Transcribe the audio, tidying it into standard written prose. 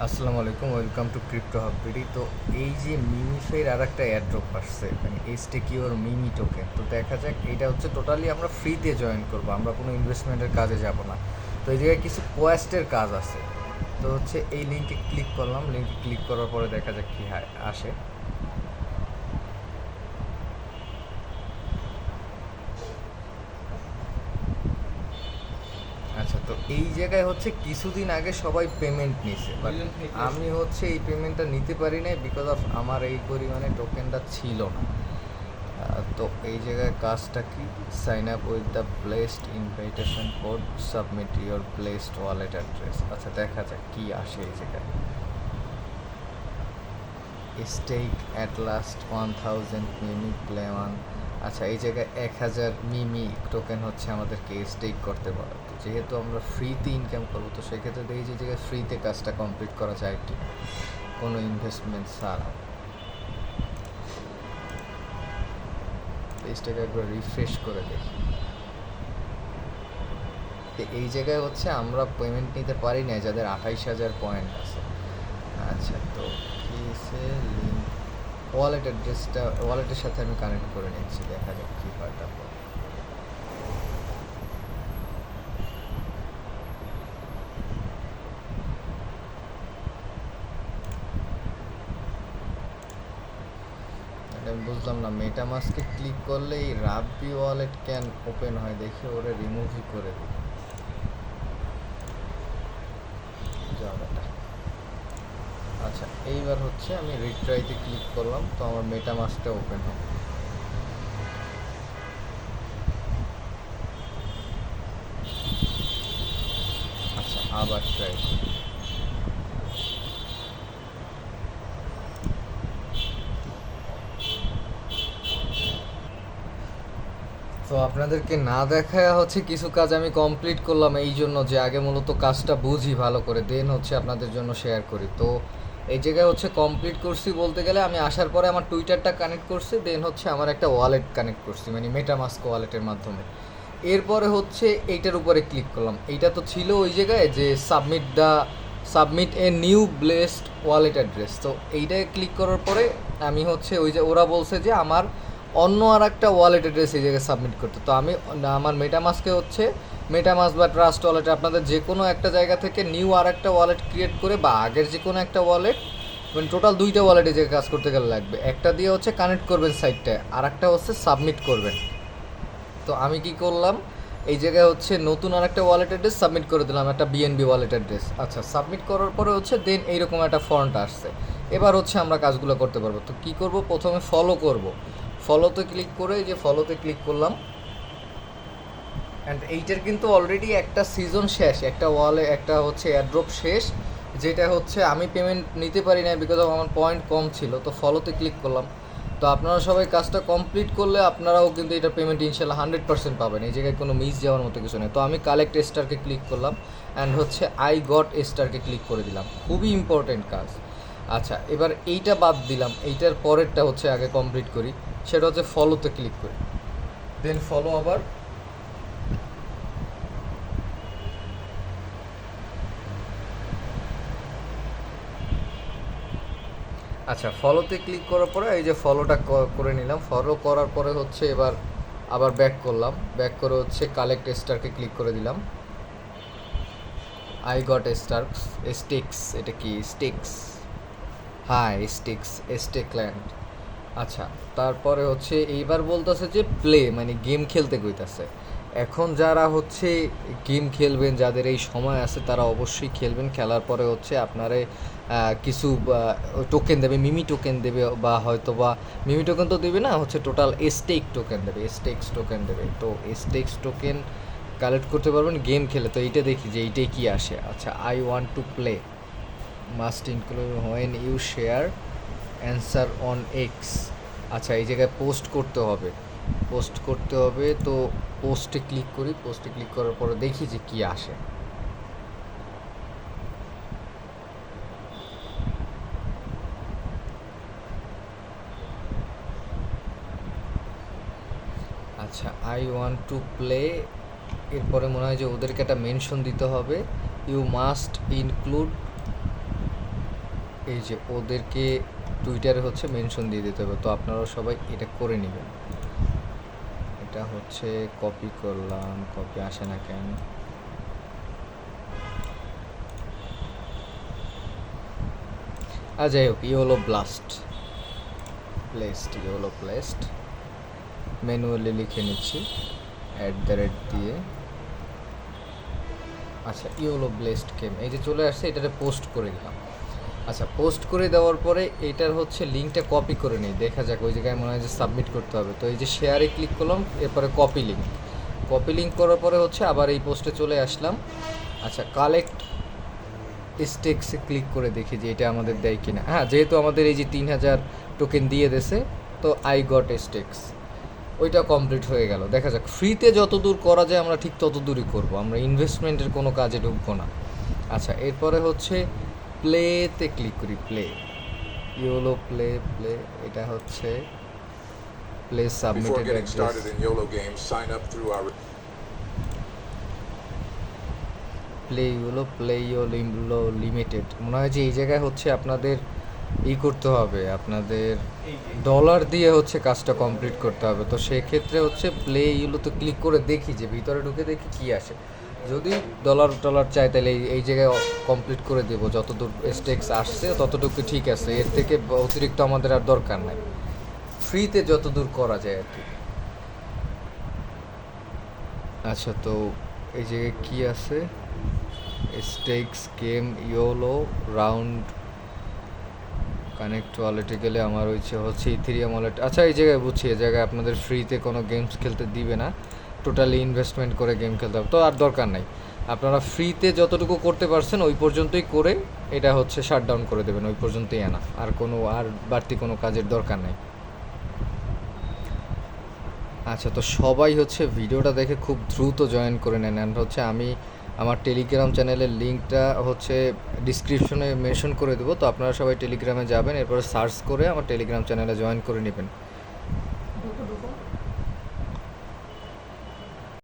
আসসালামু আলাইকুম, welcome to crypto হাববিডি। তো এই যে মিমিফের আর একটা এয়ারড্রপ আসছে, মানে এসটেকিওর মিমি টোকেন। তো দেখা যাক, এইটা হচ্ছে টোটালি আমরা ফ্রিতে জয়েন করবো, আমরা কোনো ইনভেস্টমেন্টের কাজে যাব না। তো এই জায়গায় কিছু কোয়েস্টের কাজ আছে। তো হচ্ছে এই লিঙ্কে ক্লিক করলাম, লিঙ্কে ক্লিক করার পরে দেখা যাক কী আসে। আচ্ছা, তো এই জায়গায় হচ্ছে কিছুদিন আগে সবাই পেমেন্ট নিছে, বাট আমি হচ্ছে এই পেমেন্টটা নিতে পারি নাই বিকজ অফ আমার এই পরিমাণে টোকেনটা ছিল না। তো এই জায়গায় কাজটা কি, sign up with the placed invitation code, submit your placed wallet address. আচ্ছা, দেখা যাক কী আসে এই জায়গায়। স্টেক অ্যাট লাস্ট 1000 মিমি প্লে ওয়ান। আচ্ছা, এই জায়গায় 1000 মিমি টোকেন হচ্ছে আমাদেরকে স্টেক করতে পারে। তো যেহেতু আমরা ফ্রিতে ইনকাম করবো, তো সেক্ষেত্রে দেখি যে জায়গায় ফ্রিতে কাজটা কমপ্লিট করা যায় কি কোনো ইনভেস্টমেন্ট ছাড়া। পেজটাকে একবার রিফ্রেশ করে দেখি। তো এই জায়গায় হচ্ছে আমরা পেমেন্ট নিতে পারি না যাদের 28,000 পয়েন্ট আছে। আচ্ছা, তো কেসে লিঙ্ক ওয়ালেট অ্যাড্রেসটা ওয়ালেটের সাথে আমি কানেক্ট করে নিচ্ছি, দেখা যাক কী হয় তারপর। আমি বুঝলাম না, মেটামাস্কে ক্লিক করলে এই রাব্বি ওয়ালেট ক্যান ওপেন হয়, দেখি ওরে রিমুভই করে দিই। জায়গাটা আচ্ছা, এইবার হচ্ছে আমি রিট্রাইতে ক্লিক করলাম, তো আমার মেটামাস্কটা ওপেন হবে। আচ্ছা, আবার ট্রাই করি। তো আপনাদেরকে না দেখায় হচ্ছে কিছু কাজ আমি কমপ্লিট করলাম, এই জন্য যে আগে মূলত কাজটা বুঝি ভালো করে, দেন হচ্ছে আপনাদের জন্য শেয়ার করি। তো এই জায়গায় হচ্ছে কমপ্লিট করছি বলতে গেলে, আমি আসার পরে আমার টুইটারটা কানেক্ট করছি, দেন হচ্ছে আমার একটা ওয়ালেট কানেক্ট করছি, মানে মেটামাস্ক ওয়ালেটের মাধ্যমে। এরপরে হচ্ছে এইটার উপরে ক্লিক করলাম। এইটা তো ছিল ওই জায়গায় যে submit a new blessed wallet address. তো এইটায় ক্লিক করার পরে আমি হচ্ছে ওই যে ওরা বলছে যে আমার অন্য আর একটা ওয়ালেট অ্যাড্রেস এই জায়গায় সাবমিট করতে। তো আমি আমার মেটামাস্কে হচ্ছে মেটামাস্ক বা ট্রাস্ট ওয়ালেটে আপনাদের যে কোনো একটা জায়গা থেকে নিউ আর একটা ওয়ালেট ক্রিয়েট করে, বা আগের যে কোনো একটা ওয়ালেট, মানে টোটাল দুইটা ওয়ালেটে যে কাজ করতে গেলে লাগবে, একটা দিয়ে হচ্ছে কানেক্ট করবেন সাইটটায়, আর একটা হচ্ছে সাবমিট করবেন। তো আমি কি করলাম, এই জায়গায় হচ্ছে নতুন আর একটা ওয়ালেট অ্যাড্রেস সাবমিট করে দিলাম, একটা বিএনবি ওয়ালেট অ্যাড্রেস। আচ্ছা, সাবমিট করার পরে হচ্ছে দেন এইরকম একটা ফর্মটা আসছে। এবার হচ্ছে আমরা কাজগুলো করতে পারবো। তো কী করব, প্রথমে ফলো করব। ফলোতে ক্লিক করে যে ফলোতে ক্লিক করলাম, অ্যান্ড এইটার কিন্তু অলরেডি একটা সিজন শেষ, একটা হচ্ছে এয়ারড্রপ শেষ, যেটা হচ্ছে আমি পেমেন্ট নিতে পারি না বিকজ অফ আমার পয়েন্ট কম ছিল। তো ফলোতে ক্লিক করলাম। তো আপনারা সবাই কাজটা কমপ্লিট করলে আপনারাও কিন্তু এটা পেমেন্ট ইনশাল্লাহ 100% পাবেন, এই জায়গায় কোনো মিস যাওয়ার মতো কিছু নেই। তো আমি কালেক্ট স্টারকে ক্লিক করলাম, অ্যান্ড হচ্ছে আই গট স্টারকে ক্লিক করে দিলাম, খুবই ইম্পর্টেন্ট কাজ। আচ্ছা, এবার এইটা বাদ দিলাম, এইটার পরেরটা হচ্ছে আগে কমপ্লিট করি, সেটা হচ্ছে ফলোতে ক্লিক করি, দেন ফলো আবার। আচ্ছা, ফলোতে ক্লিক করার পরে এই যে ফলোটা করে নিলাম। ফলো করার পরে হচ্ছে এবার আবার ব্যাক করলাম, ব্যাক করে হচ্ছে কালেক্ট স্টারকে ক্লিক করে দিলাম। আই গট স্টিক্স, এটা কি স্টিক্স? হ্যাঁ, স্টিক্স, স্টেকল্যান্ড। আচ্ছা, তারপরে হচ্ছে এইবার বলতেছে যে প্লে, মানে গেম খেলতে কইতাছে। এখন যারা হচ্ছে গেম খেলবেন, যাদের এই সময় আছে, তারা অবশ্যই খেলবেন। খেলার পরে হচ্ছে আপনারে কিছু টোকেন দেবে, মিমি টোকেন দেবে, বা হয়তো বা মিমি টোকেন তো দেবে না, হচ্ছে টোটাল স্টেক টোকেন দেবে, স্টেক্স টোকেন দেবে। তো স্টেক্স টোকেন কালেক্ট করতে পারবেন গেম খেলে। তো এইটা দেখি যে এইটাই কি আসে। আচ্ছা, I want to play, must include when you share answer on X. আচ্ছা, এই জায়গায় পোস্ট করতে হবে, পোস্ট করতে হবে। তো পোস্টে ক্লিক করি, পোস্টে ক্লিক করার পরে দেখি যে কী আসে। আচ্ছা, আই ওয়ান্ট টু প্লে, এরপরে মনে হয় যে ওদেরকে একটা মেনশন দিতে হবে, ইউ মাস্ট ইনক্লুড এই যে ওদেরকে টুইটারে হচ্ছে মেনশন দিয়ে দিতে হবে, তো আপনারাও সবাই এটা করে নেবেন। এটা হচ্ছে কপি করলাম, কপি আসে না কেন? যাই হোক, ইওলো ব্লাস্ট প্লেসড ম্যানুয়ালি লিখে নিচ্ছি @ দিয়ে। আচ্ছা, ইওলো ব্লেসড গেম এই যে চলে আসছে, এটাতে পোস্ট করে দিলাম। আচ্ছা, পোস্ট করে দেওয়ার পরে এইটার হচ্ছে লিঙ্কটা কপি করে নিই, দেখা যাক ওই জায়গায় মনে হয় যে সাবমিট করতে হবে। তো এই যে শেয়ারে ক্লিক করলাম, এরপরে কপি লিঙ্ক করার পরে হচ্ছে আবার এই পোস্টে চলে আসলাম। আচ্ছা, কালেক্ট স্টেক্সে ক্লিক করে দেখি যে এটা আমাদের দেয় কিনা। হ্যাঁ, যেহেতু আমাদের এই যে 3000 টোকেন দিয়ে দেছে, তো আই গট স্টেক্স, ওইটা কমপ্লিট হয়ে গেল। দেখা যাক, ফ্রিতে যত দূর করা যায় আমরা ঠিক তত দূরই করবো, আমরা ইনভেস্টমেন্টের কোনো কাজে ঢুকবো না। আচ্ছা, এরপরে হচ্ছে প্লেতে ক্লিক করি, ইওলো প্লে, এটা হচ্ছে play submitted address. Play yellow limited, মনে হয় যে এই জায়গায় হচ্ছে আপনাদের করতে হবে, আপনাদের ডলার দিয়ে হচ্ছে কাজটা কমপ্লিট করতে হবে। তো সেক্ষেত্রে হচ্ছে প্লে ইওলোতে ক্লিক করে দেখি, যে ভিতরে ঢুকে দেখি কী আসে। যদি ডলার চাই তাহলে এই জায়গায় কমপ্লিট করে দেবো, যতদূর স্টেক্স আসছে ততটুকু ঠিক আছে, এর থেকে অতিরিক্ত আমাদের আর দরকার নাই, ফ্রিতে যতদূর করা যায় আর কি। আচ্ছা, তো এই জায়গায় কী আছে? Stakes game yellow round connect ওয়ালেটে গেলে আমার হচ্ছে ইথেরিয়াম ওয়ালেট। আচ্ছা, এই জায়গায় বুঝছি, এই জায়গায় আপনাদের ফ্রিতে কোনো গেমস খেলতে দিবে না, টোটালি ইনভেস্টমেন্ট করে গেম খেলতে হবে। তো আর দরকার নাই, আপনারা ফ্রিতে যতটুকু করতে পারছেন ওই পর্যন্তই করে এটা হচ্ছে শাটডাউন করে দেবেন, ওই পর্যন্তই আনা, আর বাড়তি কোনো কাজের দরকার নেই। আচ্ছা, তো সবাই হচ্ছে ভিডিওটা দেখে খুব দ্রুত জয়েন করে নেন। অ্যান্ড হচ্ছে আমি আমার টেলিগ্রাম চ্যানেলের লিঙ্কটা হচ্ছে ডিসক্রিপশনে মেনশন করে দেবো, তো আপনারা সবাই টেলিগ্রামে যাবেন, এরপরে সার্চ করে আমার টেলিগ্রাম চ্যানেলে জয়েন করে নেবেন।